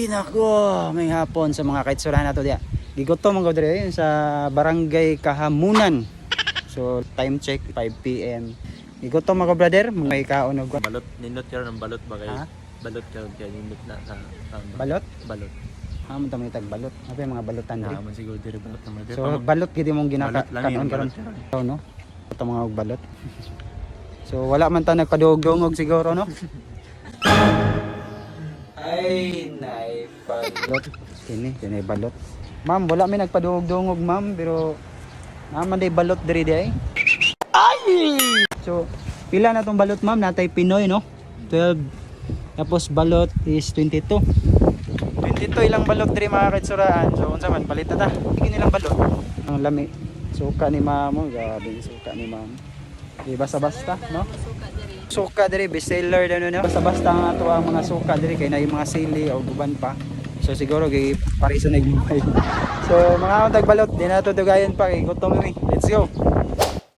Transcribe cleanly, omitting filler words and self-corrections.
nako, may hapon sa mga kaitsurahan nato diya. Gigutom ang diri yun sa Barangay Kahamunan. So time check 5 PM. Gigutom ako brother, may kaon og Balot, nindot karon ng balot ba kay? Ha? Balot karon kay nindot na sa balot. balot. Amo ta may tag balot. Apa yung mga balotan diri? Naman siguro diri balot naman. So balot gid imong Balot lang ginakaon yun, karon. balot karon. So no. Ito mga og balot. So wala man ta nagpadugdungog siguro no. Ay, nay balot. Kini balot. Ma'am, wala may nagpadungog-dungog, ma'am, pero naman day balot diri di ay. Ay! So, pila na tong balot, ma'am? Natay Pinoy, no? 12. Tapos balot is 22. 22 ilang balot diri mga kaitsuraan. So, unsa man palit na ta? Iki nilang balot. Ang lami. Suka ni ma'am, oh, grabe suka ni ma'am. Di basta-basta, no? Suka diri bestseller ano no. Basta-basta ang ato ang mga suka diri kay na yung mga sili o guban pa. So siguro kay pariso na gimay. So mga untag balot di na to dugayan pa kay gutom mi. Let's go.